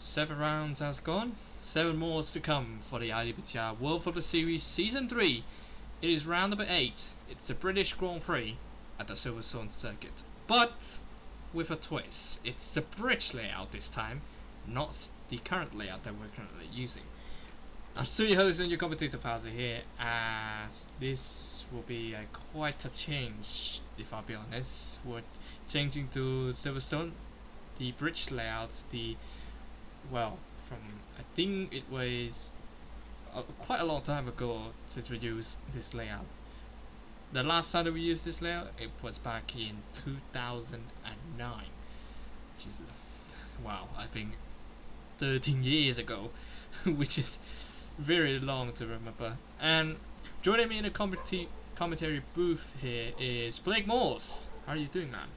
7 rounds has gone, 7 more to come for the IWTR World Football Series Season 3. It is round number 8. It's the British Grand Prix at the Silverstone Circuit. But with a twist. It's the bridge layout this time, not the current layout that we're currently using. I'm still your host and your commentator Pazzi here, as this will be quite a change, if I'll be honest. We're changing to Silverstone. The bridge layout, from I think it was quite a long time ago to introduce this layout. The last time that we used this layout, it was back in 2009, which is, wow, I think 13 years ago, which is very long to remember. And joining me in the commentary booth here is Blake Morse. How are you doing, man?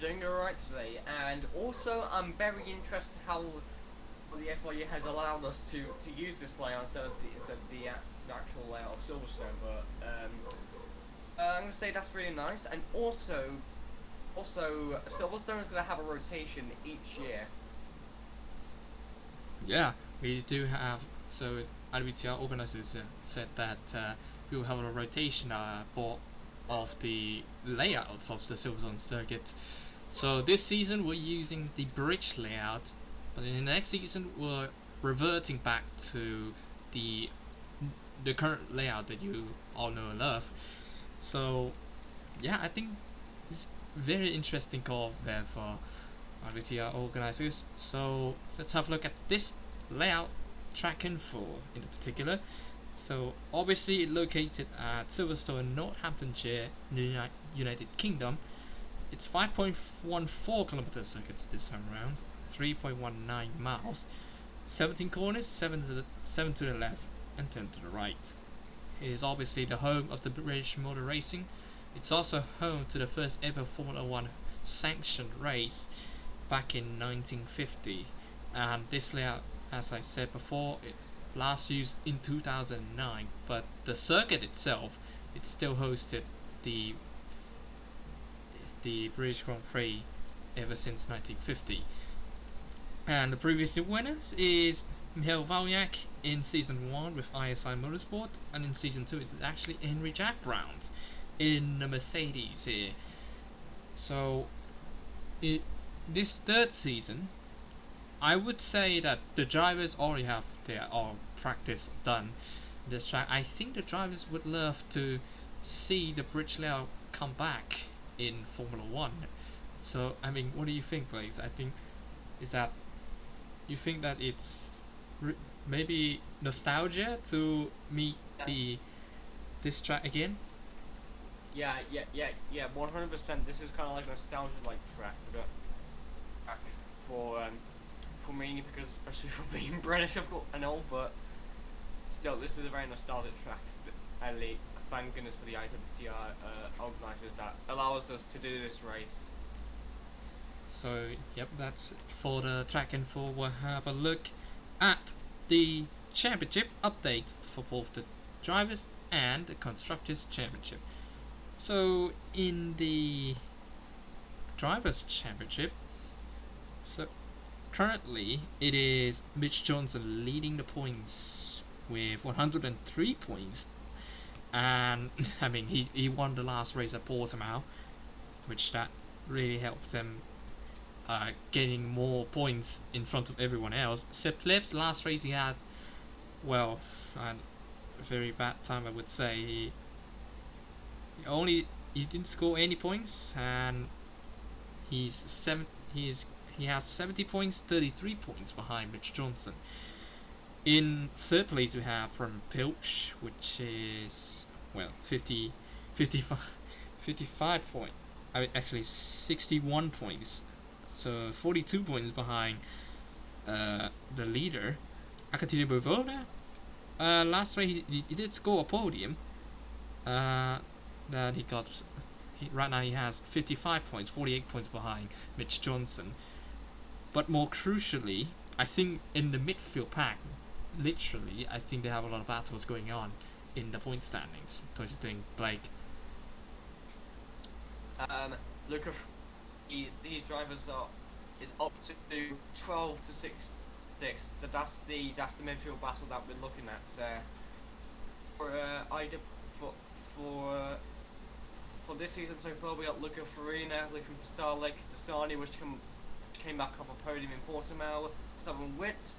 Doing alright today, and also I'm very interested how the FIA has allowed us to use this layout instead of the actual layout of Silverstone. But I'm gonna say that's really nice, and also Silverstone is gonna have a rotation each year. Yeah, we do have. So IWTR organizers said that we will have a rotation of the layouts of the Silverstone Circuit. So this season we're using the bridge layout, but in the next season we're reverting back to the current layout that you all know and love. So yeah, I think it's very interesting call there for IWTR organizers. So let's have a look at this layout track info in particular. So obviously located at Silverstone, Northamptonshire, United Kingdom. It's 5.14 kilometer circuits this time around, 3.19 miles, 17 corners, 7 to the left and 10 to the right. It is obviously the home of the British motor racing. It's also home to the first ever Formula 1 sanctioned race back in 1950. And this layout, as I said before, it last used in 2009, but the circuit itself, it still hosted the British Grand Prix ever since 1950. And the previous winners is Michael Valyak in Season 1 with ISI Motorsport, and in Season 2 it's actually Henry Jack Brown in the Mercedes here. So this third season, I would say that the drivers already have their practice done this track. I think the drivers would love to see the bridge layout come back in Formula 1. So I mean, what do you think, Blaze? I think you think that it's maybe nostalgia to meet this track again? Yeah, 100%. This is kind of like nostalgia, like track for me, because especially for being British, I've got an old, but still, this is a very nostalgic track. And thank goodness for the IWTR organisers that allows us to do this race. So yep, that's it for the track info. We'll have a look at the championship update for both the drivers and the constructors championship. So in the drivers championship, so currently it is Mitch Johnson leading the points with 103 points, and I mean he won the last race at Portimao, which that really helped him getting more points in front of everyone else. Sepp Leb's last race he had, well, a very bad time, I would say. He didn't score any points, and he has 70 points, 33 points behind Mitch Johnson. In third place we have from Pilch, which is, well, 55 points. Actually 61 points. So 42 points behind the leader, Akatino Bovoda. Last race he did score a podium. That he got. Right now he has 55 points, 48 points behind Mitch Johnson. But more crucially, I think in the midfield pack, literally, I think they have a lot of battles going on in the point standings. Don't you think, Blake? Look, these drivers are is up to 12 to 6. That's the midfield battle that we're looking at. For this season so far, we got Luca Farina, Lithium Pasalic, Dasani, which came back off a podium in Portimao, Seven Witt,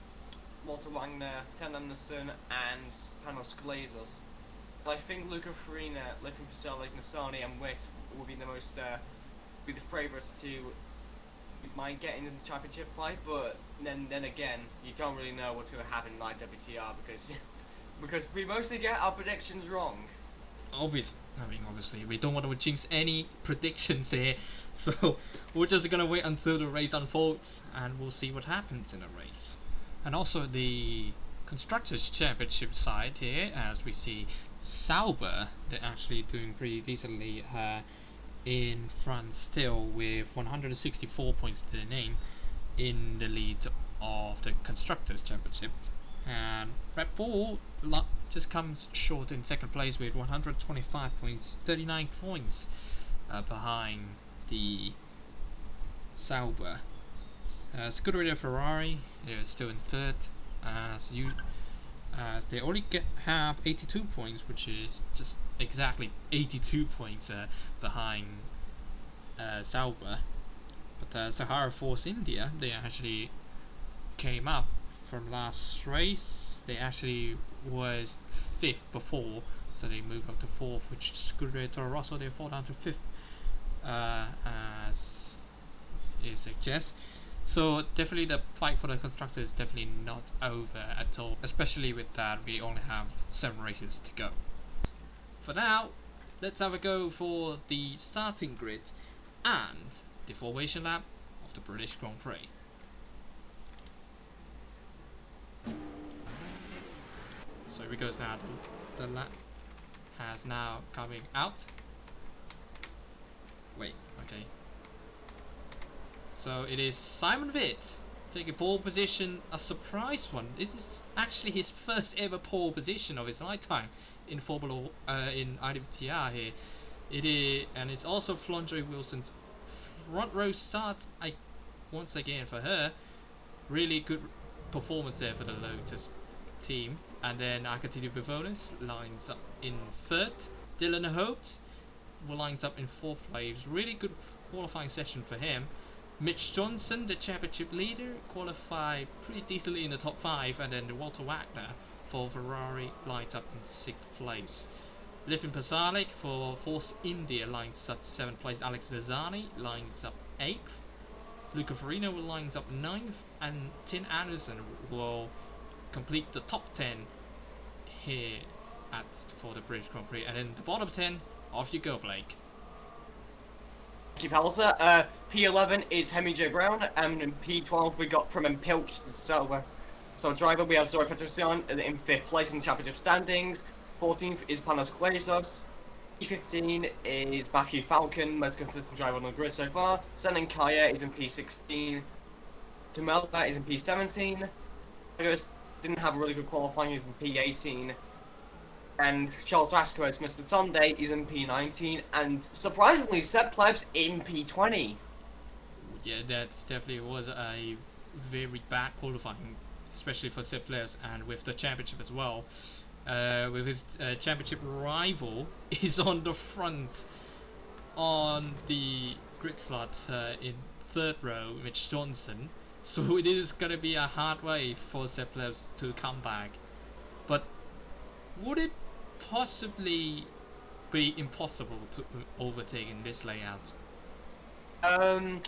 Walter Wagner, Ten Anderson, and Panos Glazos. I think Luca Farina, Lithium Pasalic, Nasani, and Witt will be the favourites to mind getting in the championship fight, but then again, you don't really know what's going to happen in IWTR because we mostly get our predictions wrong. Obviously, we don't want to jinx any predictions here, so we're just gonna wait until the race unfolds, and we'll see what happens in the race. And also the Constructors' Championship side here, as we see Sauber, they're actually doing pretty decently in front still with 164 points to their name in the lead of the Constructors' Championship. And Red Bull just comes short in second place with 125 points, 39 points behind the Sauber. Scuderia Ferrari is still in third, as they only have 82 points, which is just exactly 82 points behind Sauber. But Sahara Force India, they actually came up from last race. They actually was 5th before, so they moved up to 4th, which Scuderia Toro Rosso, they fall down to 5th, as it suggests. So definitely the fight for the constructor is definitely not over at all, especially with that we only have 7 races to go. For now, let's have a go for the starting grid and the formation lap of the British Grand Prix. So here we go now, the lap has now coming out. Wait, okay. So it is Simon Witt taking pole position, a surprise one. This is actually his first ever pole position of his lifetime in Formula in IWTR here. It is, and it's also Flondre Wilson's front row start. Once again for her, really good performance there for the Lotus team. And then Arcatino Bivonis lines up in 3rd. Dylan Holt lines up in 4th place. Really good qualifying session for him. Mitch Johnson, the championship leader, qualified pretty decently in the top 5, and then Walter Wagner for Ferrari lines up in 6th place. Lithium Pasalic for Force India lines up 7th place. Alex Nazani lines up 8th. Luca Farina lines up 9th, and Tin Anderson will complete the top 10 here for the British Grand Prix. And then the bottom 10, off you go, Blake. Thank you, Palliser. P11 is Hemi J. Brown, and in P12 we got from Pilch. So driver, we have Zoe Petrosian in 5th place in the championship standings. 14th is Panos Glazos. P15 is Matthew Falcon, most consistent driver on the grid so far. Senan Kaya is in P16. Tumela is in P17. Didn't have a really good qualifying, he's in P18. And Charles Vasquez, Mr. Sunday, is in P19. And surprisingly, Seb Plebs in P20. Yeah, that definitely was a very bad qualifying, especially for Seb Plebs, and with the championship as well. With his championship rival is on the front on the grid slots in 3rd row, Mitch Johnson. So it is going to be a hard way for Seb Plebs to come back. But would it possibly be impossible to overtake in this layout? I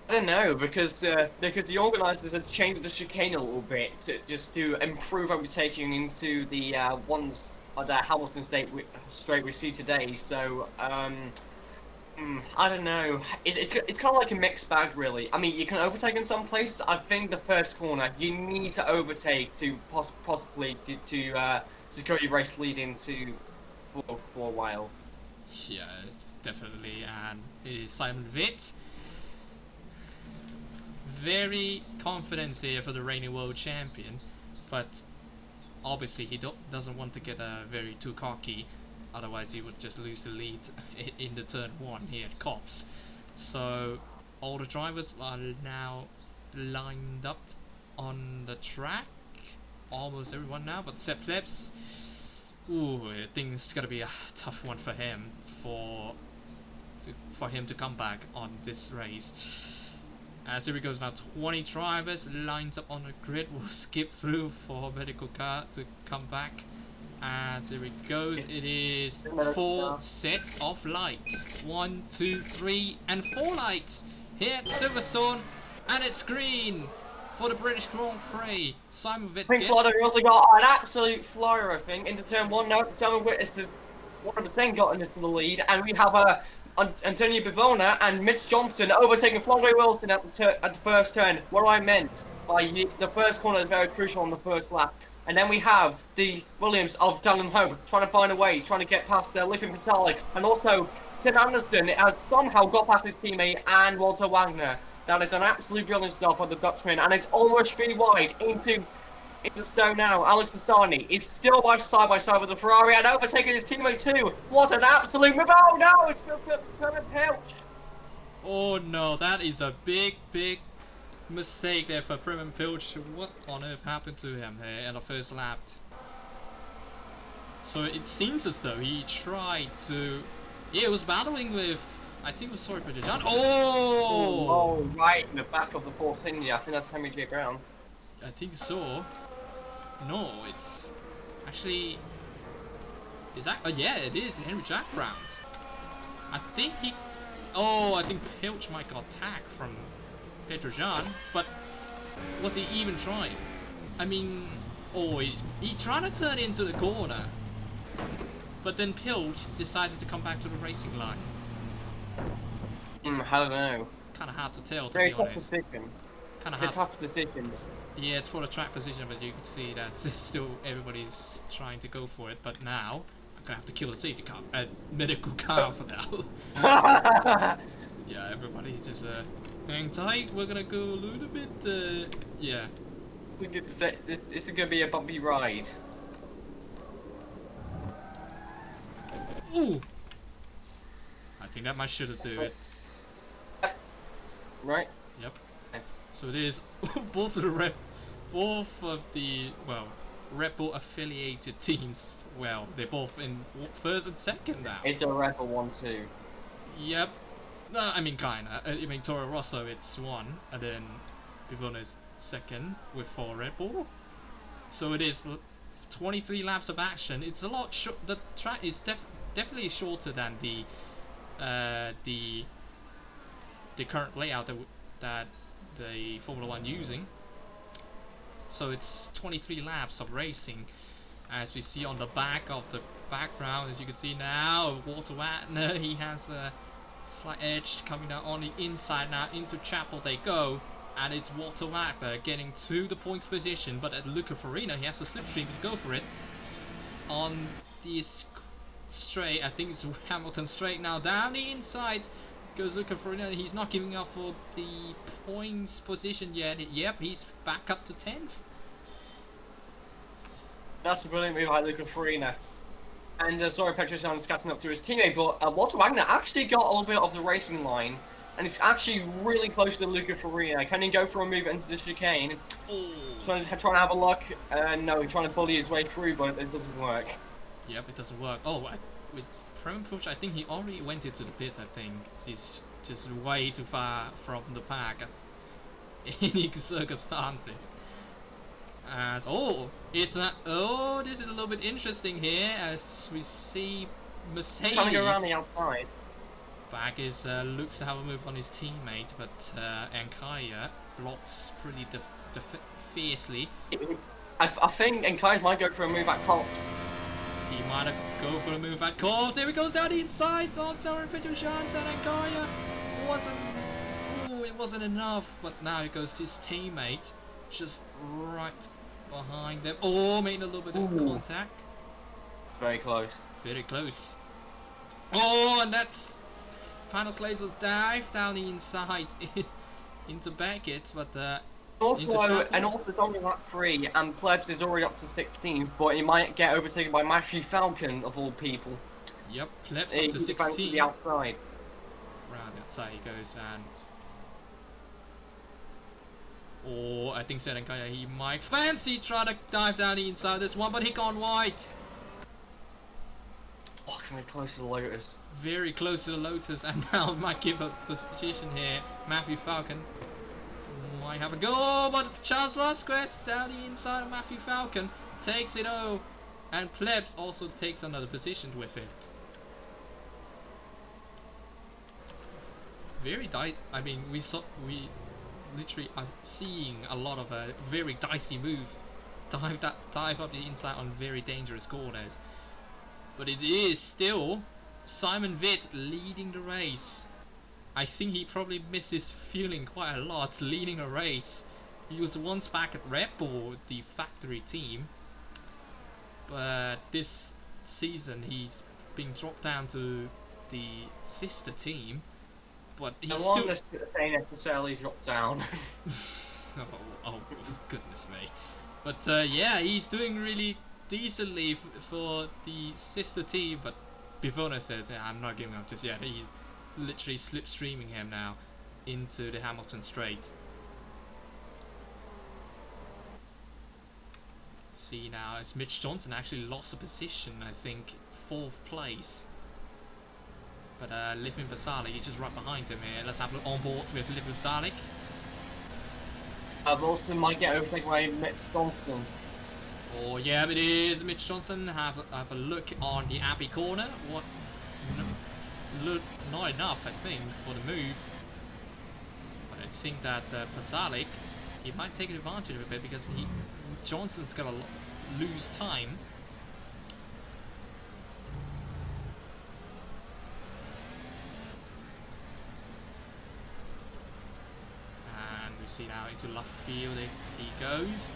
don't know, because the organisers have changed the chicane a little bit to improve overtaking into the ones the Hamilton straight we see today. So I don't know. It's kind of like a mixed bag, really. I mean, you can overtake in some places. I think the first corner you need to overtake to possibly to secure your race lead into for a while. Yeah, definitely. And it is Simon Witt. Very confident here for the reigning world champion, but obviously he doesn't want to get very too cocky, otherwise he would just lose the lead in the turn 1 here at Cops. So all the drivers are now lined up on the track. Almost everyone now, but Sepp Plebs, ooh, I think it's gonna be a tough one for him for him to come back on this race. As here we goes now, 20 drivers lined up on the grid. We'll skip through for medical car to come back. As here it goes, it is 4 sets of lights. 1, 2, 3, and 4 lights here at Silverstone, and it's green for the British Grand Prix. Simon Witt. Pink Florida, we also got an absolute flyer, I think, into turn 1 now. Simon Witt is 100% gotten into the lead, and we have Antonio Bivona and Mitch Johnston overtaking Floydway Wilson at the first turn. What I meant by the first corner is very crucial on the first lap. And then we have the Williams of Dallin Hope trying to find a way. He's trying to get past Lippin Pasalic. And also, Tim Anderson has somehow got past his teammate and Walter Wagner. That is an absolute brilliant start for the Dutchman. And it's almost 3 wide into Stone now. Alex Tassani is still side by side with the Ferrari and overtaking his teammate too. What an absolute move. Oh no, it's Permanent Pilch. Oh no, that is a big mistake there for Permanent Pilch. What on earth happened to him here in the first lap? So it seems as though he tried to... Yeah, he was battling with... I think it was sorry for John. Oh, right in the back of the Force India. I think that's Henry J. Brown. I think so. No, it's actually... Is that... Oh yeah, it is Henry Jack Brown. I think he... Oh, I think Pilch might got tagged from Petrojan, but was he even trying? I mean, oh, he tried to turn into the corner, but then Pilch decided to come back to the racing line. I don't know. Kind of hard to tell, to Very be tough honest. Decision. It's a tough decision. Yeah, it's for the track position, but you can see that still everybody's trying to go for it. But now I'm gonna have to kill the safety car, medical car for now. Yeah, everybody just hang tight. We're gonna go a little bit. Yeah. We get to say this is gonna be a bumpy ride. Ooh. I think that might should do it. Right. Yep. Nice. So it is both of the Red Bull affiliated teams. Well, they're both in first and second now. It's a Red Bull 1-2. Yep. No, I mean kinda. I mean Toro Rosso, it's 1, and then Bivona is second with 4 Red Bull. So it is 23 laps of action. It's a lot short. The track is definitely shorter than the current layout that the Formula 1 using. So it's 23 laps of racing, as we see on the back of the background. As you can see now, Walter Wagner, he has a slight edge coming down on the inside now. Into Chapel they go, and it's Walter Wagner getting to the points position, but at Luca Farina he has the slipstream to go for it on the straight. I think it's Hamilton straight now. Down the inside goes Luca Farina. He's not giving up for the points position yet. Yep, he's back up to 10th. That's a brilliant move by Luca Farina. And sorry, Petrosyan's catching up to his teammate, but Walter Wagner actually got a little bit of the racing line, and it's actually really close to Luca Farina. Can he go for a move into the chicane? Trying to have a look. No, he's trying to bully his way through, but it doesn't work. Yep, it doesn't work. Oh, with Prem Push, I think he already went into the pit. I think he's just way too far from the pack in any circumstances. As this is a little bit interesting here, as we see Mercedes trying to go around the outside. Back is looks to have a move on his teammate, but Ankaya blocks pretty fiercely. I think Ankaya might go for a move at Cops. He might have go for a move at Cops. There he goes down the inside on Sarah Petrosyan, and Ankaya it wasn't enough, but now it goes to his teammate, just right behind them. Oh, making a little bit of contact. It's very close. Very close. Oh, and that's Panos Lasers dive down the inside into Beckett, but also it's only lap 3, and Plebs is already up to 16th, but he might get overtaken by Matthew Falcon of all people. Yep, Plebs up to 16. To the outside. Round the outside he goes, and I think Serenkaya, he might fancy try to dive down the inside of this one, but he gone wide. Oh, coming close to the Lotus. Very close to the Lotus, and now might give up position here. Matthew Falcon might have a go, but Charles Vasquez down the inside of Matthew Falcon takes it over, and Plebs also takes another position with it. Very I mean, we literally are seeing a lot of a very dicey move, dive up the inside on very dangerous corners. But it is still Simon Witt leading the race. I think he probably misses feeling quite a lot leading a race. He was once back at Red Bull, the factory team, but this season he's been dropped down to the sister team. But he's still necessarily dropped down. oh goodness me. But yeah, he's doing really decently for the sister team, but Bivona says, yeah, I'm not giving up just yet. He's literally slipstreaming him now into the Hamilton Straight. See now, as Mitch Johnson actually lost a position, I think 4th place. But Livin Basalik is just right behind him here. Let's have a look on board with Livin Basalik. Wilson might get overtaken by Mitch Johnson. Oh yeah, it is Mitch Johnson. Have a look on the Abbey corner. What? No, not enough, I think, for the move. But I think that Pasalic, he might take advantage of it because Johnson's gonna lose time. And we see now into left field he goes.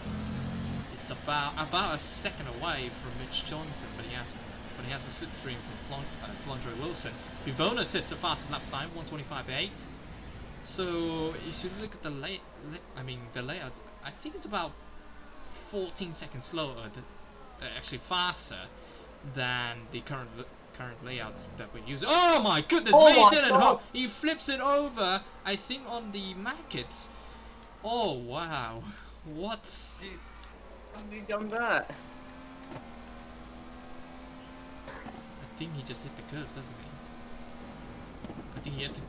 It's about a second away from Mitch Johnson, but he has a slipstream from Flondre Wilson. Bivona sets the fastest lap time, 1:25.8. So if you look at the layout, I think it's about 14 seconds slower, actually faster than the current layout that we use. Oh my goodness! He flips it over. I think on the Mackets. Oh wow! What? How has he done that? I think he just hit the curbs, doesn't he? I think he hit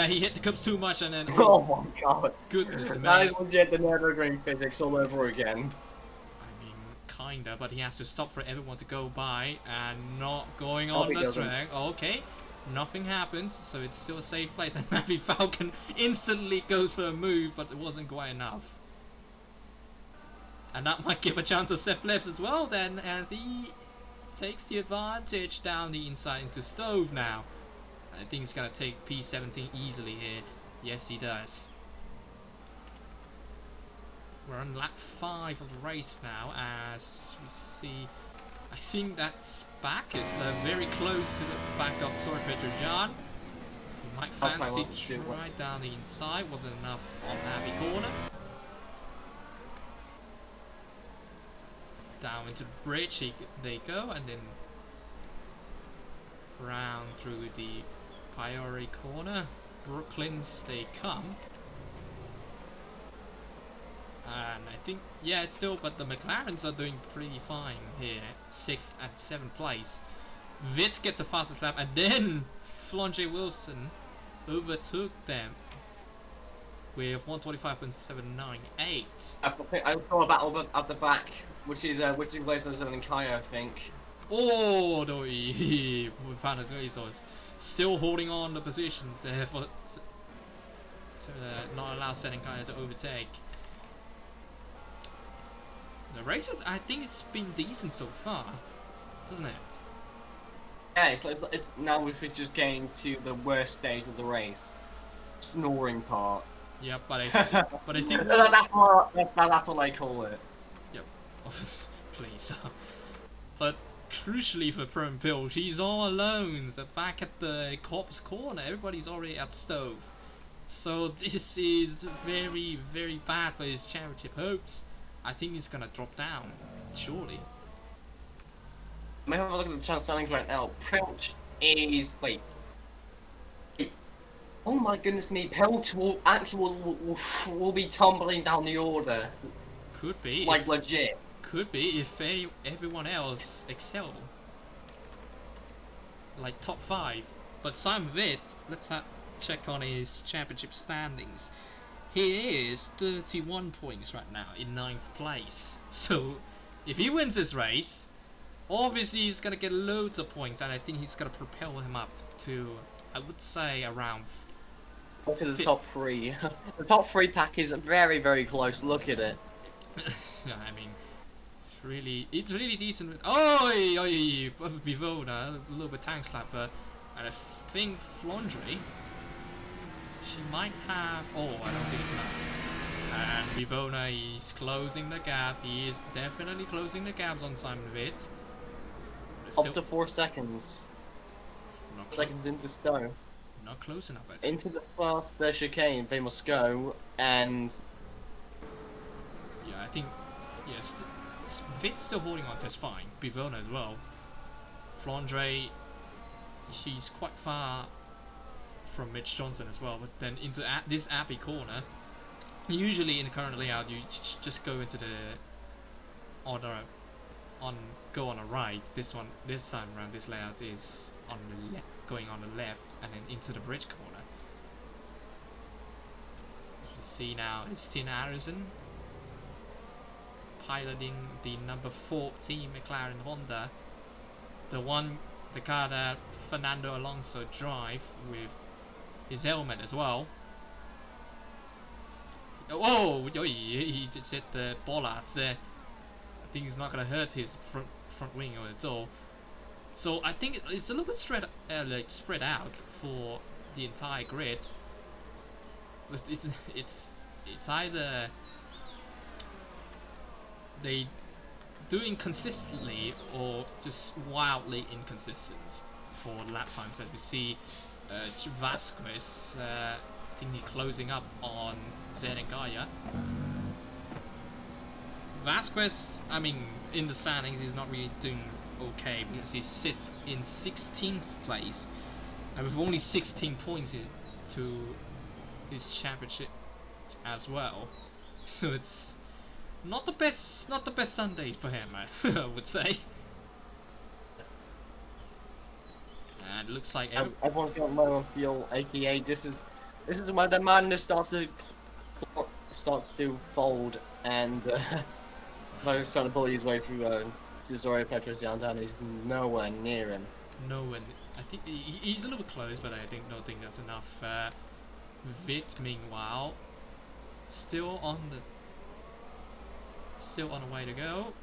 he hit the curbs too much and then... Oh my god. Goodness me. That is legit the Nürburgring physics all over again. I mean, kinda, but he has to stop for everyone to go by and not going on the track. Okay, nothing happens, so it's still a safe place, and Matthew Falcon instantly goes for a move, but it wasn't quite enough. And that might give a chance to Seth Lebs as well then, as he takes the advantage down the inside into Stove now. I think he's going to take P17 easily here. Yes, he does. We're on lap 5 of the race now, as we see... I think that's back. It's very close to the back of Sorry Petrosyan. He might fancy try down the inside. Wasn't enough on Abbey corner. Down into the bridge they go, and then round through the Priori corner. Brooklands they come, and I think, yeah, it's still, but the McLarens are doing pretty fine here, 6th and 7th place. Witt gets the fastest lap, and then Flonje Wilson overtook them with 1:25.798. I saw a battle at the back, which is Blazer and Kaya, I think. Oh no, he found his resource. Still holding on the positions there for not allow Serenkaya to overtake. The race, I think it's been decent so far, doesn't it? Yeah, it's now we're just getting to the worst stage of the race, snoring part. Yeah, but I think that's what I call it. Yep. Please. But crucially for Prem Pill, she's all alone. So back at the Corpse corner, everybody's already at Stove. So this is very, very bad for his championship hopes. I think he's gonna drop down, surely. May have a look at the chance standings right now. Prince is Oh my goodness me, Pelt will be tumbling down the order. Could be. Like, legit. Could be if everyone else excel. Like top 5. But Simon Vitt, let's check on his championship standings. He is 31 points right now in 9th place. So if he wins this race, obviously he's gonna get loads of points, and I think he's gonna propel him up to, I would say, around. Look at the top 3. The top 3 pack is very, very close. Look at it. I mean, it's really decent. Oh, Bivona, a little bit tank slapper, and I think Flandre. She might have. Oh, I don't think it's enough. And Bivona is closing the gap. He is definitely closing the gaps on Simon Vitt. Up to 4 seconds. 4 seconds into Stowe. Not close enough, I think. Into the first chicane they must go, and yeah, I think yes, Vitt's still holding on just fine. Bivona as well. Flandre, she's quite far from Mitch Johnson as well, but then into this Abbey corner. Usually in the current layout, you just go into the go on a right. This time around, this layout is on the going on the left, and then into the bridge corner. You see now it's Tina Harrison piloting the number 14 McLaren Honda, the car that Fernando Alonso drive with his helmet as well. Oh, he just hit the bollards there. I think it's not gonna hurt his front wing at all. So I think it's a little bit spread out for the entire grid. It's either they doing consistently or just wildly inconsistent for lap times, as we see Vasquez. I think he's closing up on Zerengaya. Vasquez, I mean, in the standings, he's not really doing okay because he sits in 16th place, and with only 16 points to his championship as well. So it's not the best Sunday for him, I would say. And it looks like everyone's got low on fuel, aka this is where the madness starts to fold, and Logan's trying to bully his way through Suzuki Petrosian, and he's nowhere near him. Nowhere. I think he's a little bit close, but I don't think that's enough. Vitt, meanwhile, still on the way to go,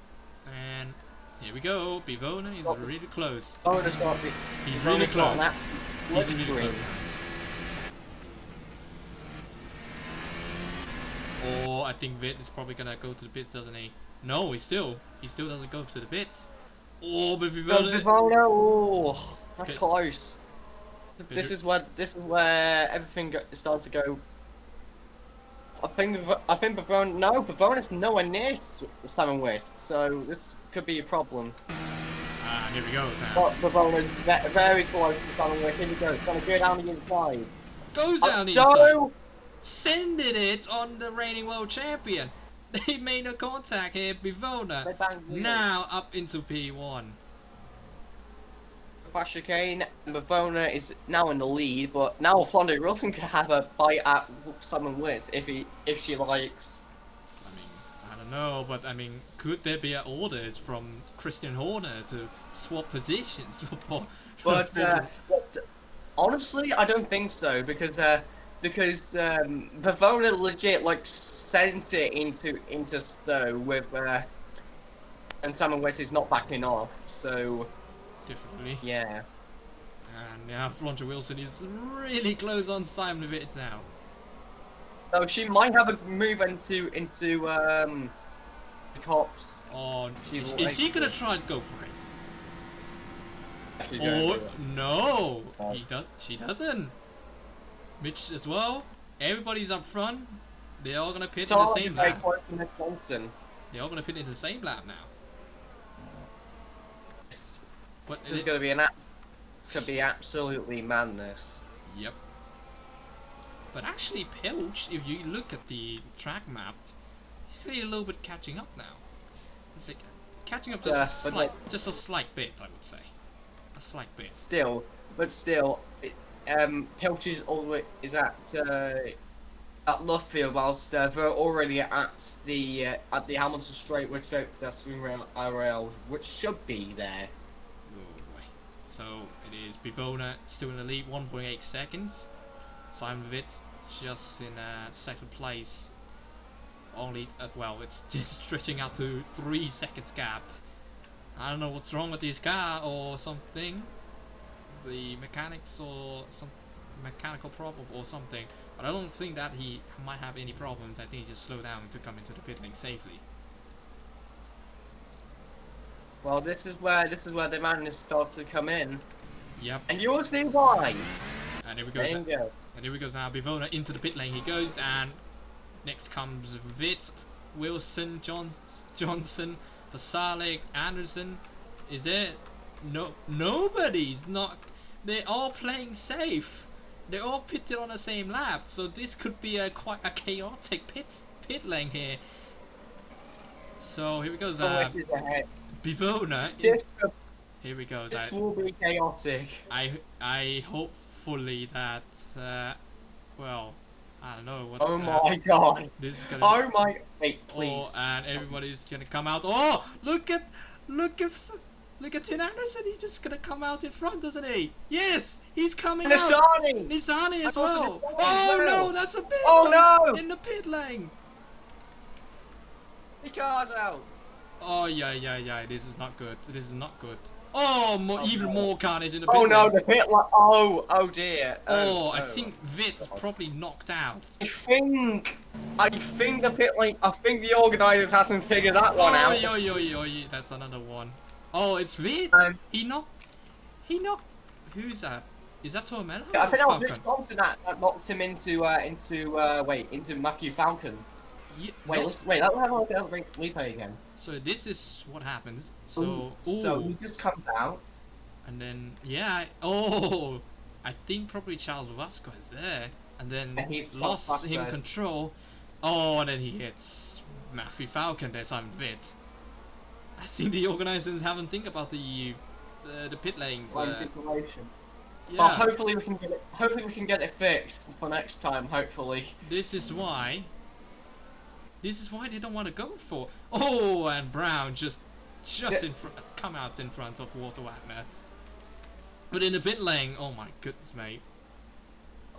and here we go. Bivona is really close. He's really close. He's really close. Or I think Vitt is probably gonna go to the pits, doesn't he? No, he still doesn't go to the pits. Oh, but Bivona. Oh, that's close. This is where everything starts to go. I think Bavona's nowhere near Simon West, so this could be a problem. Ah, here we go. But Bavona's very close to Simon West. Here we go. It's gonna go down the inside. Goes down the inside. Sending it on the reigning world champion. They made no contact here. Bivona now up into P1. Fast chicane, and Bavona is now in the lead, but now Flandre Wilson can have a bite at Simon Witz if she likes. I mean, I don't know, but I mean, could there be orders from Christian Horner to swap positions but honestly, I don't think so, because Bavona legit sent it into Stowe with and Simon West is not backing off, so. Differently. Yeah. And now Flandre Wilson is really close on Simon Vitt now. So she might have a move into the cops. Oh, is she gonna try to go for it? Oh no, she doesn't. Mitch as well. Everybody's up front. They're all gonna pit in the same lap. They're all gonna pit in the same lap now. But this is going to be could be absolutely madness. Yep. But actually, Pilch, if you look at the track map, he's actually a little bit catching up now. It's like catching up just a slight bit, I would say. A slight bit. Still, Pilch is always at Luffield, whilst they're already at the Hamilton Straight, which that's rail, which should be there. Oh boy. So it is Bivona still in the lead, 1.8 seconds. Simon Vitt just in second place. Only well, it's just stretching out to 3 seconds gap. I don't know what's wrong with his car or something. The mechanics or some mechanical problem or something. But I don't think that he might have any problems. I think he just slowed down to come into the pit lane safely. Well, this is where the madness starts to come in. Yep. And you'll see why. And here we go. And here we go now. Bivona into the pit lane he goes, and next comes Vitt, Wilson, Johnson, Vasalik, Anderson. Is there nobody's not? They're all playing safe. They're all pitted on the same lap, so this could be quite a chaotic pit lane here. So here we go. Bivona. Here we go. This will be chaotic. I hopefully that well, I don't know what's. Oh my god. This is gonna. Oh my. Wait, please. Oh, and everybody's gonna come out. Oh, look at Tim Anderson. He's just gonna come out in front, doesn't he? Yes, he's coming out. Nissani as well. Oh no, that's a bit. Oh no! In the pit lane. The car's out. Oh yeah. This is not good. This is not good. Oh, even more carnage in the pit lane. lane. No, the pit lane. Oh dear. I think Vitt's probably knocked out. I think the pit lane. I think the organisers hasn't figured that one out. That's another one. Oh, it's Vitt. He knocked. Who's that? Is that Tormella? Yeah, I think that was Rich Thompson that knocked him into Matthew Falcon. Yeah, wait, that will have a replay again. So this is what happens. So he just comes out, and then I think probably Charles Vasquez there, and then lost him control. Oh, and then he hits Matthew Falcon. There's Simon Vitt. I think the organisers haven't think about the pit lanes. Situation. Yeah. But hopefully we can get it fixed for next time. Hopefully. This is why they don't want to go for. Oh, and Brown just in front, come out in front of Walter Wagner. But in the pit lane, oh my goodness, mate.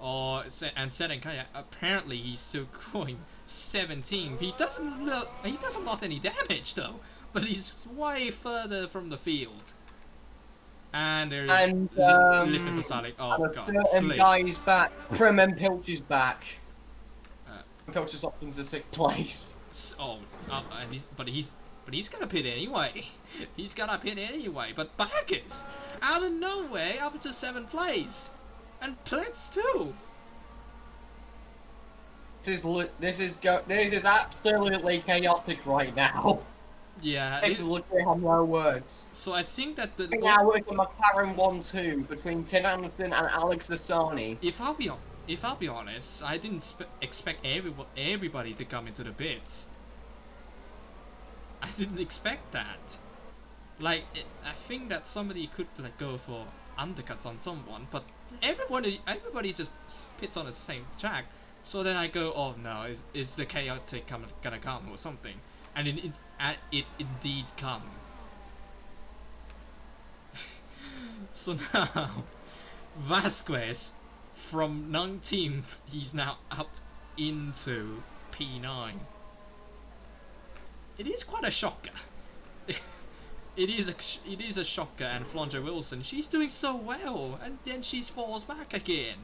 Oh, and Sedenkaya, apparently he's still going 17th. He doesn't lost any damage though, but he's way further from the field. And there's Liffin Vasalik. Oh and god, certain guy is back. Fremen Pilch is back. Pilch is up into 6th place. But he's gonna pit anyway. He's gonna pit anyway. But Bacchus, out of nowhere, up to 7th place, and Plebs too. This is absolutely chaotic right now. Yeah. I literally have no words. So I think that now we're the McLaren 1-2 between Tim Anderson and Alex Nissani. If I'll be honest, I didn't expect everybody to come into the pits. I didn't expect that. Like, I think that somebody could go for undercuts on someone, but everybody just pits on the same track. So then I go, oh no, is the chaotic gonna come or something? And it indeed come. So now, Vasquez, from 19th, he's now up into P9. It is quite a shocker. It is a shocker, and Flonja Wilson, she's doing so well, and then she falls back again.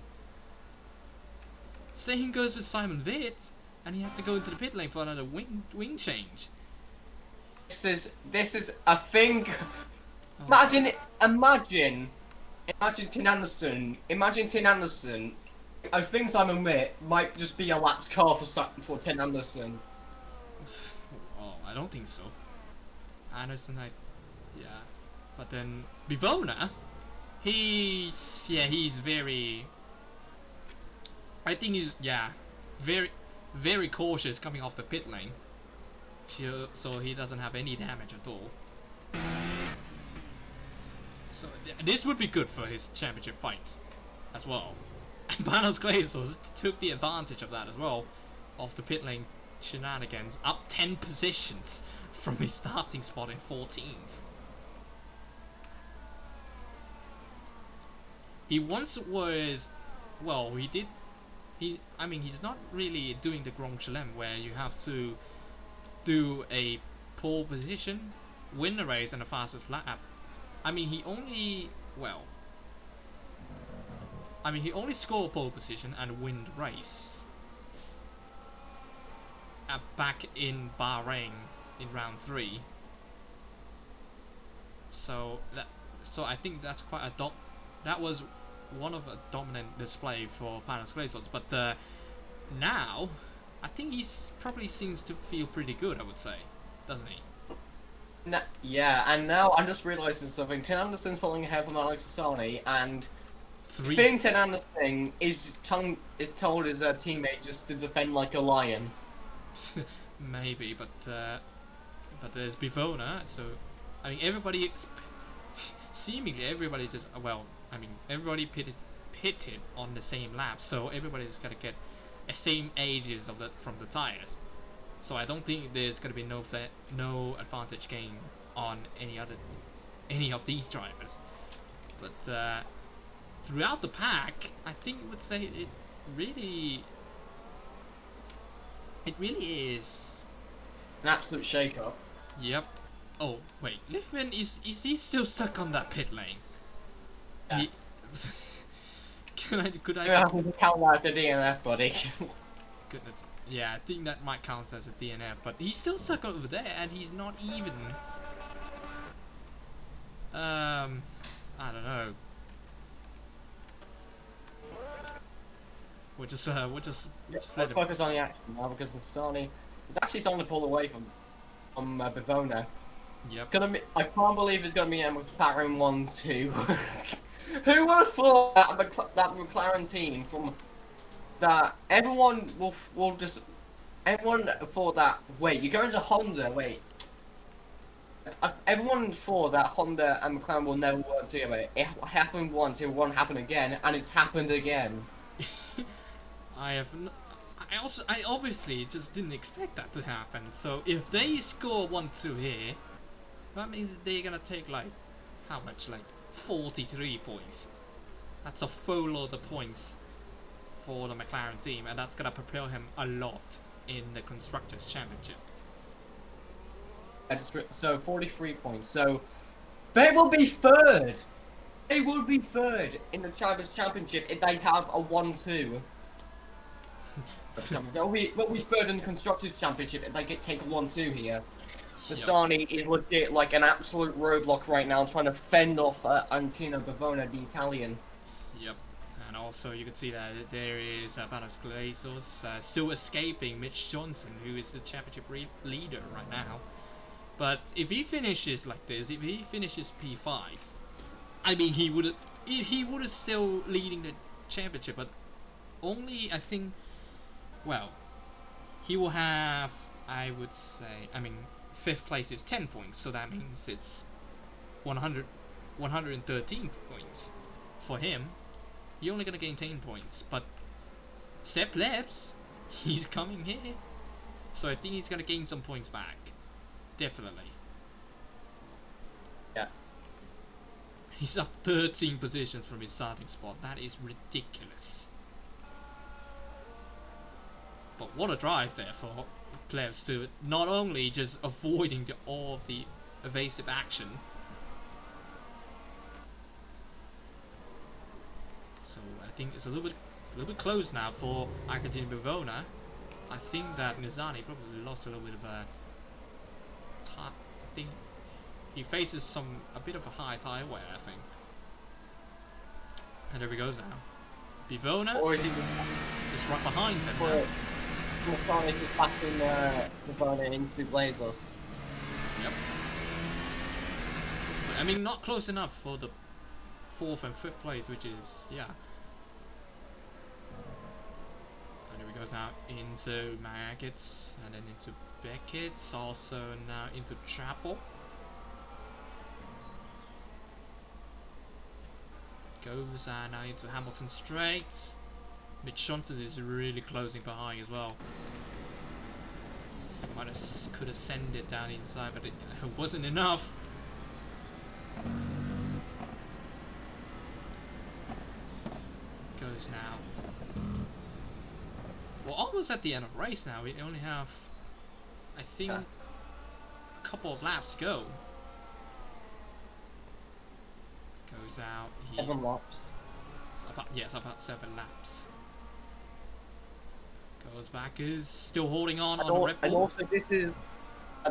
Same goes with Simon Vitt, and he has to go into the pit lane for another wing change. This is a thing. Oh. Imagine Tin Anderson. Imagine Tin Anderson. I think Simon Vitt might just be a lapsed car for Tin Anderson. Oh, I don't think so. Anderson, yeah, but then Bivona, he's very. I think he's very very cautious coming off the pit lane, so he doesn't have any damage at all. So this would be good for his championship fights as well. And Panos Glazos took the advantage of that as well, of the pit lane shenanigans, up 10 positions from his starting spot in 14th. He once was, well, I mean, he's not really doing the Grand Chelem where you have to do a pole position, win the race and the fastest lap. I mean, he only scored pole position and win the race back in Bahrain in round 3. So I think that's quite that was one of a dominant display for Panos Glazos. But now I think he's probably seems to feel pretty good, I would say, doesn't he? Yeah, and now I'm just realising something. Tim Anderson's pulling ahead from Alex Asani, and I think Tim Anderson is told his teammate just to defend like a lion. Maybe, but there's Bivona, so I mean everybody, seemingly everybody just everybody pitted on the same lap, so everybody's gonna get the same ages from the tires. So I don't think there's gonna be no advantage gain on any of these drivers. But throughout the pack, I think I would say it really is an absolute shake-up. Yep. Oh wait, Liffin is he still stuck on that pit lane? Yeah. Could I? Yeah, count that as the DNF, buddy. Goodness. Yeah, I think that might count as a DNF, but he's still stuck over there, and he's not even. I don't know. We'll just Let's let him. focus on the action now, because Nastani is actually starting to pull away from Bivona. Yep. I can't believe it's gonna be a McLaren 1-2. Who would have thought that McLaren team that everyone thought that, wait, you're going to Honda, wait. Everyone thought that Honda and McLaren will never work together. It happened once, it won't happen again, and it's happened again. I obviously just didn't expect that to happen. So if they score 1-2 here, that means that they're gonna take like how much, like 43 points. That's a full load of points for the McLaren team, and that's gonna propel him a lot in the Constructors' Championship. So 43 points. So they will be third. They will be third in the Drivers' Championship if they have a 1-2. They'll be third in the Constructors' Championship if they take a 1-2 here. Bassani is legit like an absolute roadblock right now, trying to fend off Antino Bivona, the Italian. Yep. And also you can see that there is Panos Glazos still escaping Mitch Johnson, who is the championship leader right now. But if he finishes like this, if he finishes P5, I mean he would have still leading the championship, but only I think, well, he will have, I would say, I mean 5th place is 10 points, so that means it's 113 points for him. You're only gonna gain 10 points, but Sepp Lebs, he's coming here, so I think he's gonna gain some points back, definitely. Yeah. He's up 13 positions from his starting spot. That is ridiculous. But what a drive there for players to not only just avoiding all of the evasive action. So I think it's a little bit close now for Argentine Bivona. I think that Nizani probably lost a little bit of a I think he faces a bit of a high tire wear, I think. And there he goes now. Bivona, Or is he just right behind him now. McLaren is passing Bivona into Glazos? Yep. I mean, not close enough for the 4th and 5th place, which is, yeah. goes now into Maggots and then into Beckett's, also now into Chapel. Goes now into Hamilton Straight. Mitch Johnson is really closing behind as well. Could have sent it down inside, but it wasn't enough. Goes now. We're almost at the end of the race now. We only have, I think, a couple of laps to go. Goes out. 7 laps. It's about 7 laps. Goes back, is still holding on the Red Bull. And also,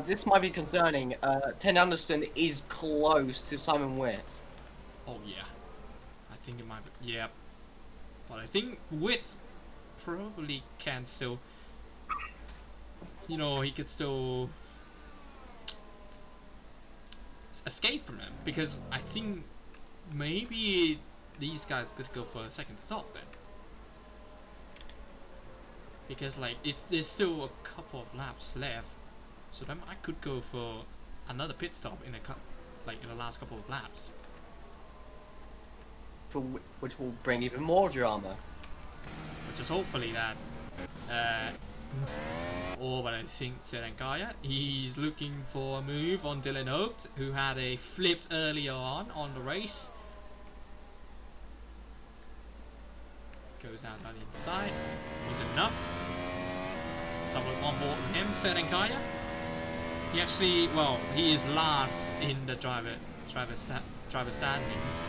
this might be concerning. Ten Anderson is close to Simon Witt. Oh yeah, I think it might be. Yeah, but I think Witt probably can still. You know, he could still escape from him, because I think maybe these guys could go for a second stop then. Because like there's still a couple of laps left, so then I could go for another pit stop in the last couple of laps, which will bring even more drama. which is hopefully that. But I think Serenkaya, he's looking for a move on Dylan Hope, who had a flipped earlier on the race. Goes down the inside. Was it enough? Someone on board with him, Serenkaya. He actually, well, he is last in the driver standings.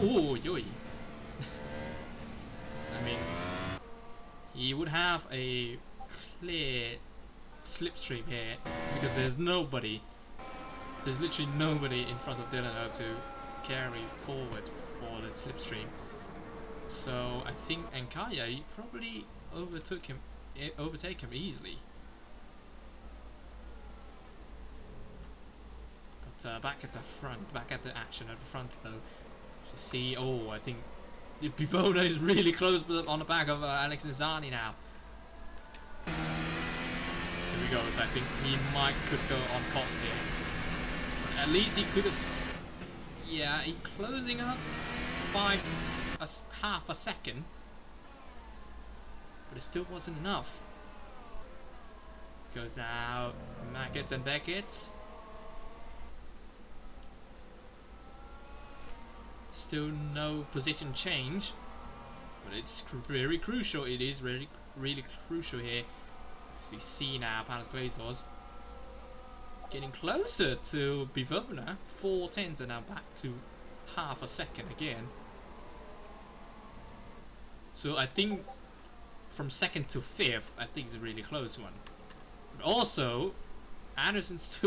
Oh, yoy. I mean, he would have a clear slipstream here because there's literally nobody in front of Dylan Hope to carry forward for the slipstream. So I think Enkaya, he probably overtake him easily. But back at the action at the front though, you see, I think Pivona is really close on the back of Alex Nizani now. Here we go, so I think he could go on cops here. But at least he could have, he closing up half a second, but it still wasn't enough. Goes out, Maggots and Beckett's. Still no position change, but it's very crucial. It is really, really crucial here. As you see now, Panos Glazos getting closer to Bivona. 4/10 are now back to half a second again. So I think from 2nd to 5th, I think it's a really close one. But also, Anderson's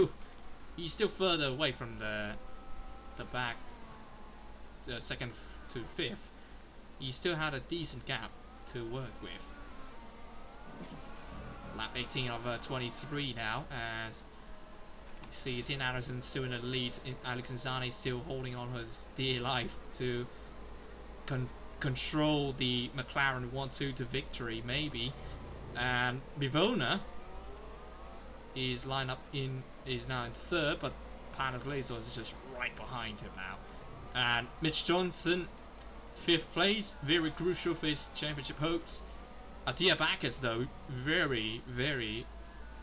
he's still further away from the back. The 2nd to 5th, he still had a decent gap to work with. Lap 18 of 23 now, as you see Tin Anderson still in the lead. Alex Nzani still holding on his dear life to control the McLaren 1-2 to victory, maybe. And Bivona is now in 3rd, but Panos Glazos is just right behind him now. And Mitch Johnson, 5th place, very crucial for his championship hopes. Atia Backus, though, very, very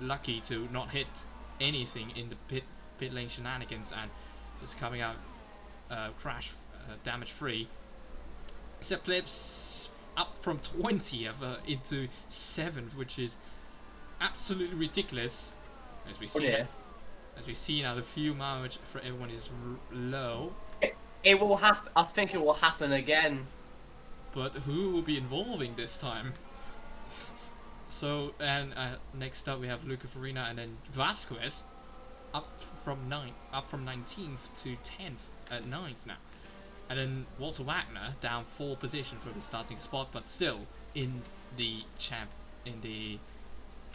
lucky to not hit anything in the pit lane shenanigans and just coming out crash damage free. Sepp Lips up from 20th into 7th, which is absolutely ridiculous. As we see now, the fuel mileage for everyone is low. It will happen. I think it will happen again. But who will be involving this time? So, and next up we have Luca Farina and then Vasquez up from 19th to 10th at 9th now. And then Walter Wagner down 4 positions from the starting spot, but still in the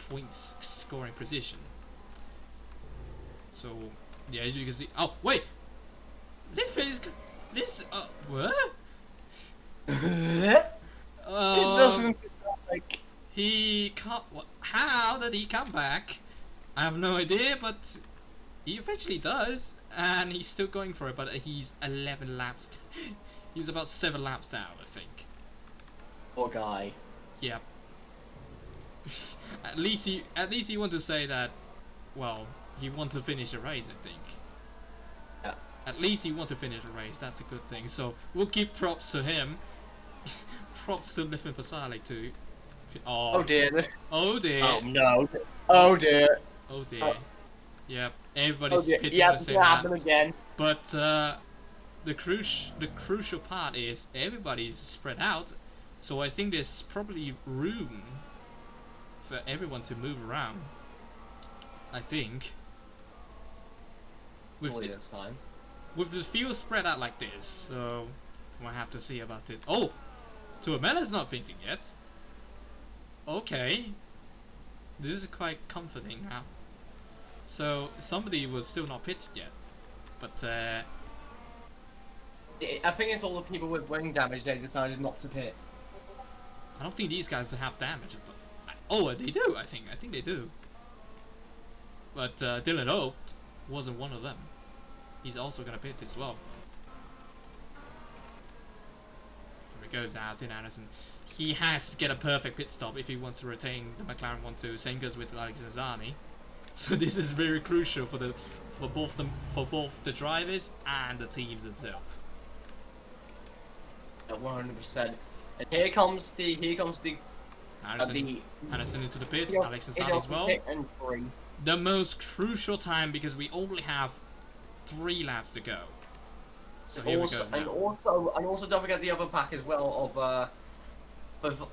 points scoring position. So yeah, as you can see. Oh wait, what? doesn't like. How did he come back? I have no idea, but he eventually does, and he's still going for it. But he's 11 laps. He's about 7 laps down, I think. Poor guy. Yep. at least he want to say that. Well, he want to finish the race, I think. Yeah. At least he want to finish the race. That's a good thing. So we'll give props to him. Props to Liv and Pasalic too. Oh dear. Oh dear. Oh no. Oh dear. Oh dear. Yep. Everybody's pitting Yeah, the same it's happen lap. again. But the crucial part is everybody's spread out, so I think there's probably room for everyone to move around. I think. This time. With the field spread out like this, so we'll have to see about it. Oh, Tuamela's not painting yet. Okay, this is quite comforting now. So somebody was still not pitted yet, but I think it's all the people with wing damage. They decided not to pit. I don't think these guys have damage at all. Oh, they do. I think they do. But Dylan Oates wasn't one of them. He's also gonna pit as well. Here he goes now, Tin Anderson. He has to get a perfect pit stop if he wants to retain the McLaren 1-2. Same goes with Alexander Zani. So this is very crucial for both the drivers and the teams themselves. 100%. And here comes the Anderson into the pits. Alexander Zani as well. The most crucial time because we only have 3 laps to go. So here we go now. And also don't forget the other pack as well of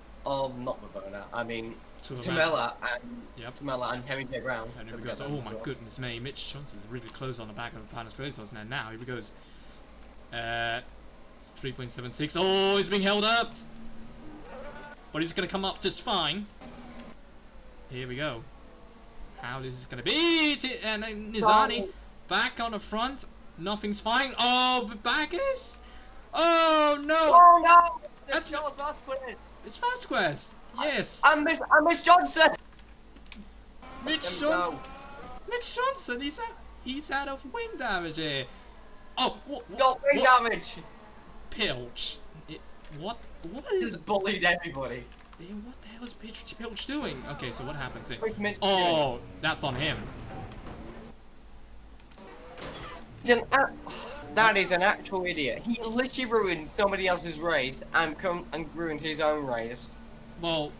not Bavona. I mean Tamela and Henry J. Brown. And here we go. Oh my goodness me, Mitch Johnson's really close on the back of Panos Glazos now. Here we goes. 3.76. Oh, he's being held up. But he's gonna come up just fine. Here we go. How this is gonna be, and then Nizani back on the front. Nothing's fine. Oh, but Bacchus! Oh no! Oh no! That's Charles Vasquez. It's Vasquez. Yes. I miss Johnson. Mitch Johnson. Mitch Johnson. He's out of wing damage here. Oh, got wing damage. Pilch. What is? Just bullied everybody. What the hell is Pilch doing? Okay, so what happens here? Mitch Oh, that's on him. That is an actual idiot. He literally ruined somebody else's race and ruined his own race. Well,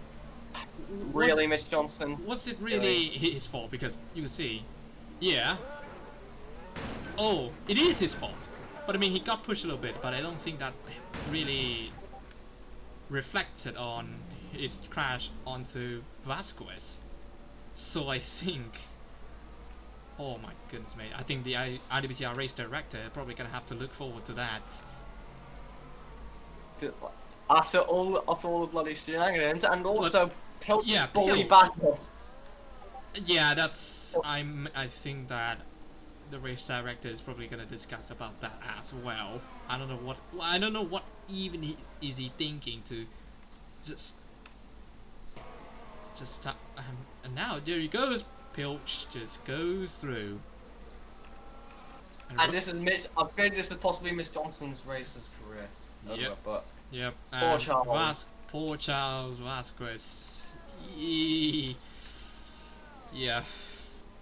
really, Mitch Johnson? Was it really his fault? Because you can see, yeah. Oh, it is his fault. But I mean, he got pushed a little bit, but I don't think that really reflected on his crash onto Vasquez. So I think. Oh my goodness, mate! I think the IWTR race director are probably gonna have to look forward to that. After all the bloody shenanigans, and also bully Pilch. Bacchus. Yeah, that's. I think that the race director is probably gonna discuss about that as well. I don't know what even is he thinking to just. And now there he goes. Pilch just goes through. And this is Mitch. I think this is possibly Miss Johnson's race's career. Yep. Poor Charles. Poor Charles Vasquez. Yeah.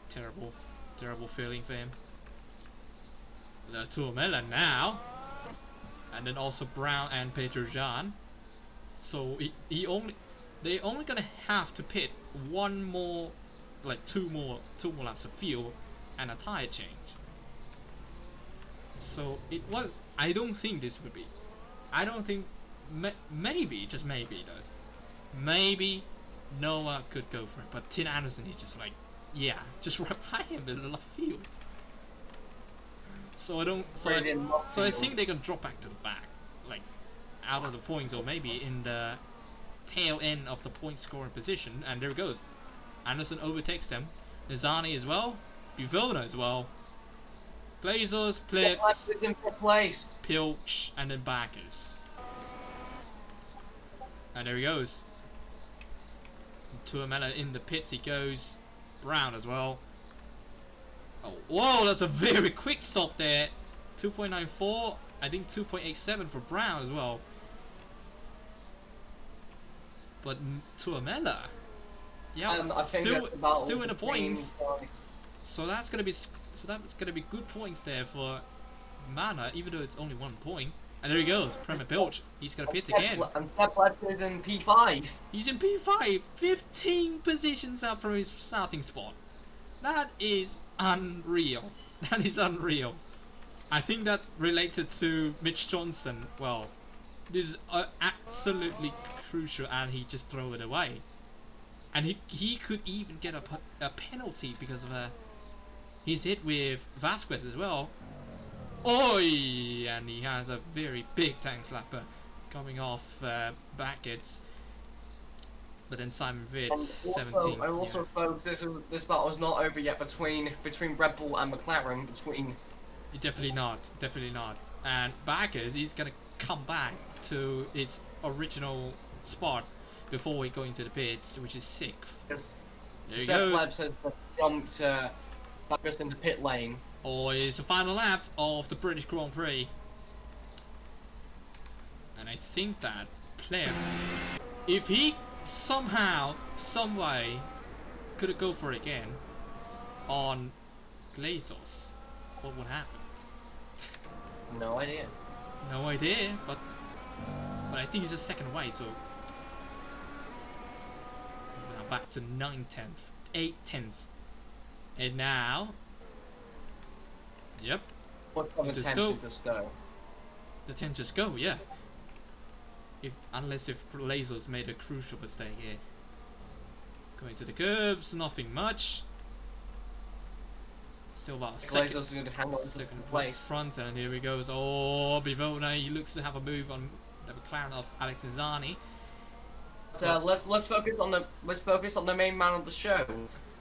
Terrible feeling for him. The Tuamela now. And then also Brown and Peter Jan. So they only gonna have to pit one more, like two more laps of fuel and a tire change. So it was. I don't think this would be. I don't think. Maybe, just maybe though. Maybe Noah could go for it, but Tin Anderson is just like, yeah, just right by him in the left field. So I don't. So I think they can drop back to the back, like out of the points, or maybe in the tail end of the point scoring position. And there it goes. Anderson overtakes them. Nizani as well. Buvona as well. Glazos, Plitz, Place. Pilch, and then Bacchus. And there he goes. Tuamela in the pits he goes. Brown as well. Oh, whoa, that's a very quick stop there. 2.94. I think 2.87 for Brown as well. But Tuamela, yeah, I think still in the points. So that's gonna be good points there for Mana, even though it's only 1 point. And there he goes, Premier Bilge. He's gonna pit again. And Seb is in P5. He's in P5, 15 positions up from his starting spot. That is unreal. That is unreal. I think that related to Mitch Johnson. Well, this is absolutely crucial, and he just threw it away. And he could even get a penalty because of his hit with Vasquez as well. Oi! And he has a very big tank slapper coming off Backets. But then Simon Vitt, 17. And also, folks, this battle is not over yet between Red Bull and McLaren. Definitely not. And Backers, he's gonna come back to his original spot before we go into the pits, which is 6th. There he goes. Seth has jumped Backers in the pit lane. Or it's the final lap of the British Grand Prix. And I think that Plebs, if he somehow, some way, could go for it again on Glazos, what would happen? No idea. No idea, but I think he's a second away, so now back to 9/10, 8/10, and now, yep, The 10 just go, yeah. Unless Glazos made a crucial mistake here. Going to the curbs, nothing much. Still about a second. Glazos is going to hang on to place. Front, and here he goes. Oh, Bivona, he looks to have a move on the McLaren of Alex Nizani. So let's focus on the main man of the show,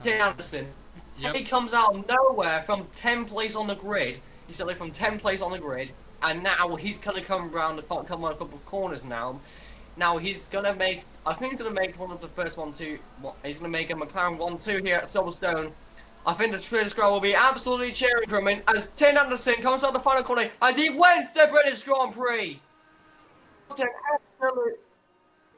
Jay Anderson. Yep. He comes out of nowhere from 10th place on the grid. He's only from 10th place on the grid, and now he's gonna come around and come on a couple of corners now. Now he's gonna make, I think he's gonna make one of the first 1-2. He's gonna make a McLaren 1-2 here at Silverstone. I think the British crowd will be absolutely cheering for him as Tim Anderson comes out the final corner as he wins the British Grand Prix. It's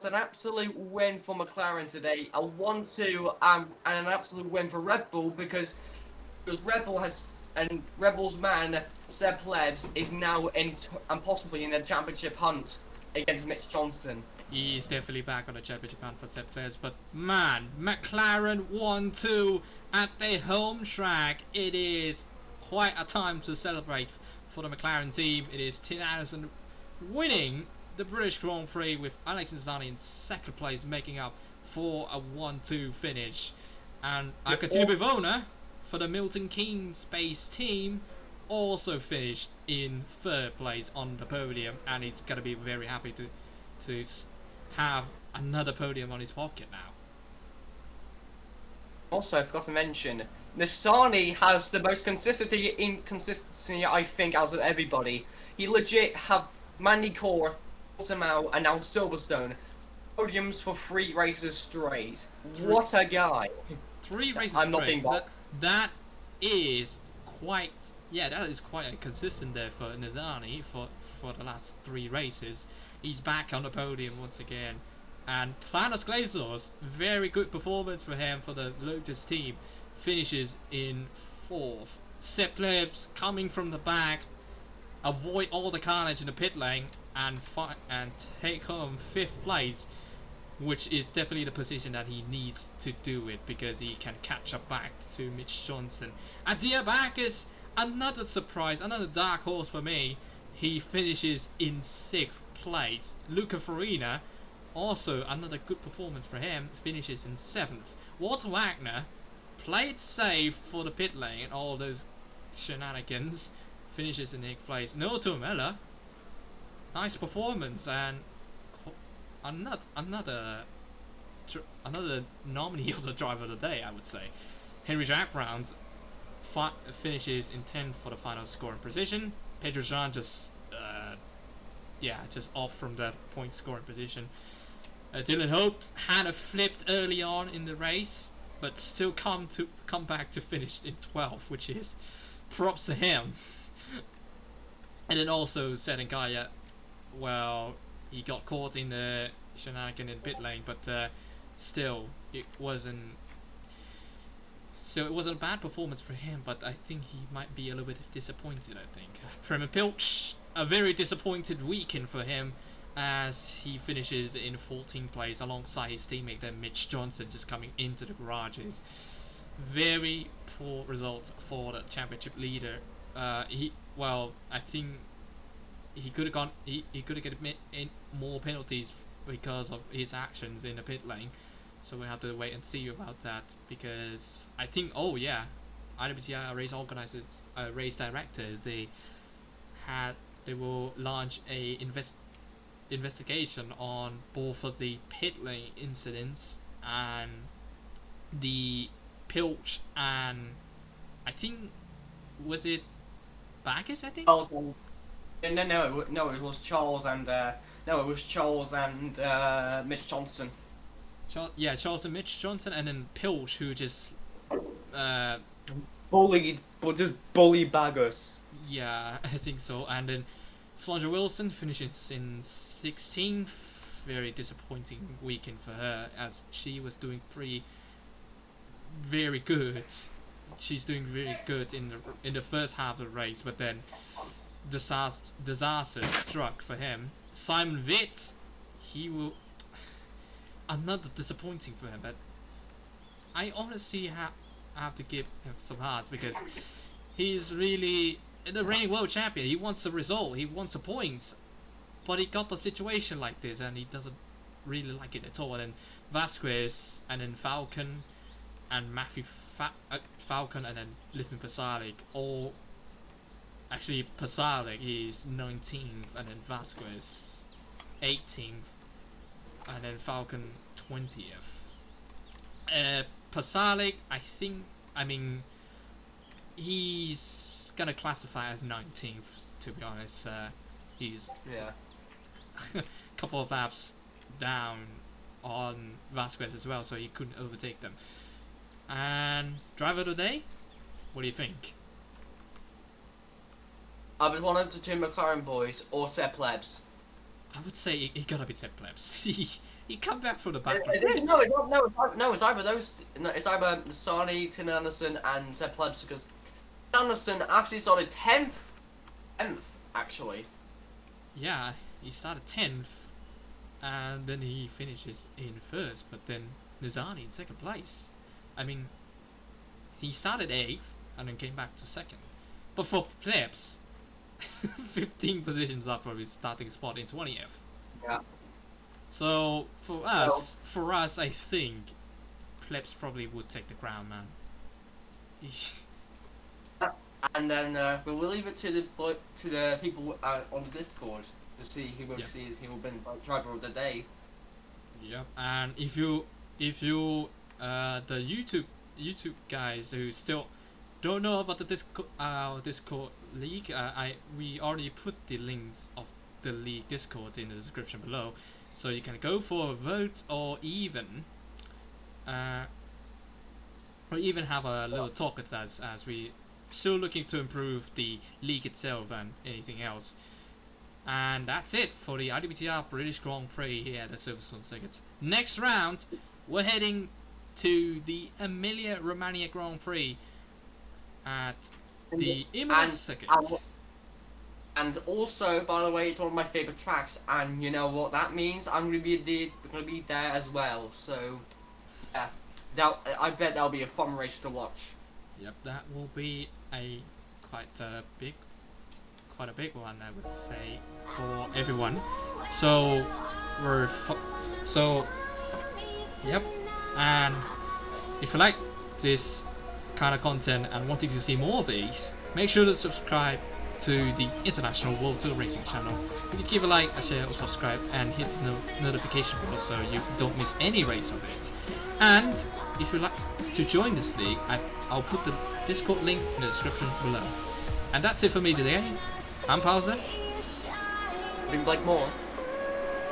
an absolute win for McLaren today. A 1-2 and an absolute win for Red Bull because Red Bull has, and Red Bull's man Seb Plebs is now in and possibly in the championship hunt against Mitch Johnson. He's definitely back on the championship hunt for Seb Plebs, but man, McLaren 1-2 at their home track. It is quite a time to celebrate for the McLaren team. It is Tim Anderson winning the British Grand Prix with Alex Nizani in 2nd place, making up for a 1-2 finish. And Akatino Bivona for the Milton Keynes based team also finished in 3rd place on the podium, and he's gonna be very happy to have another podium on his pocket now. Also, I forgot to mention, Nizani has the most consistency I think out of everybody. He legit have Mandy Core, Portimao, and now Silverstone podiums for 3 races straight. What a guy! 3 races I'm not straight. being That is quite, yeah, that is quite consistent there for Nizani for the last 3 races. He's back on the podium once again. And Planos Glazos, very good performance for him for the Lotus team, finishes in 4th. Seb Plebs coming from the back, avoid all the carnage in the pit lane, and take home 5th place, which is definitely the position that he needs to do it, because he can catch up back to Mitch Johnson. And Diabak is another surprise, another dark horse for me. He finishes in 6th place. Luca Farina, also another good performance for him, finishes in 7th. Walter Wagner played safe for the pit lane, all those shenanigans, finishes in 8th place. Noah Tuamela, nice performance, and another nominee of the driver of the day, I would say. Henry Jack Brown finishes in 10th for the final score and position. Pedro Jean just off from that point scoring position. Dylan Hope had a flipped early on in the race, but still come back to finish in 12th, which is props to him. And then also Sedengaya, well, he got caught in the shenanigan in pit lane, but still it wasn't a bad performance for him, but I think he might be a little bit disappointed. I think Prema Pilch, a very disappointed weekend for him, as he finishes in 14th place alongside his teammate then Mitch Johnson, just coming into the garages. Very poor result for the championship leader. I think he could have get in more penalties because of his actions in the pit lane. So we have to wait and see about that, because I think IWTR race organizers, race directors, they will launch a investigation on both of the pit lane incidents and the Pilch, and I think was it Backus? I think. Charles and, it was Charles and Mitch Johnson. Charles and Mitch Johnson, and then Pilch, who just bully baggers. Yeah, I think so. And then Flondra Wilson finishes in 16th. Very disappointing weekend for her, as she was doing very good. She's doing very good in the first half of the race, but then disaster struck for him. Simon Witt, another disappointing for him, but I honestly have to give him some hearts, because he's really the reigning world champion. He wants a result, he wants the points, but he got the situation like this and he doesn't really like it at all. And then Vasquez, and then Falcon, and Matthew Falcon, and then Lithin Pasalic, all actually Pasalic is 19th, and then Vasquez 18th, and then Falcon 20th. Pasalic, he's gonna classify as 19th, to be honest. He's a couple of laps down on Vasquez as well, so he couldn't overtake them. And driver of the day, what do you think? I was one of the two McLaren boys or Seb Plebs. I would say he gotta be Seb Plebs. he come back from the back. It's either those. No, it's either Sani, Tim Anderson, and Seb Plebs, because Anderson actually started 10th actually. Yeah, he started 10th, and then he finishes in first. But then Nizani in second place. He started 8th and then came back to second. But for Plebs, 15 positions up from his starting spot in 20th. Yeah. So for us, I think Plebs probably would take the crown, man. And then we'll leave it to the people on the Discord to see who will be driver of the day. Yep. And if you the YouTube guys who still don't know about the Discord league, we already put the links of the league Discord in the description below, so you can go for a vote, or even have a little talk with us, as we still looking to improve the league itself and anything else. And that's it for the IWTR British Grand Prix here at the Silverstone Circuit. Next round, we're heading to the Emilia-Romagna Grand Prix at the Imola Circuit. And also, by the way, it's one of my favourite tracks, and you know what that means? I'm gonna be there as well. So, yeah, I bet that'll be a fun race to watch. Yep, that will be quite a big one, I would say, for everyone. So yep. And if you like this kind of content and wanting to see more of these, make sure to subscribe to the International World Tour Racing channel. You can give a like, a share, or subscribe, and hit the notification bell so you don't miss any race of it. And if you'd like to join this league, I'll put the Discord link in the description below. And that's it for me today. I'm Pauser. Bring Blake more.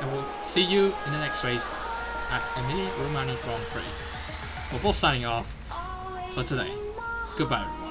And we'll see you in the next race. at Emilia Romagna Grand Prix. We're both signing off for today. Goodbye, everyone.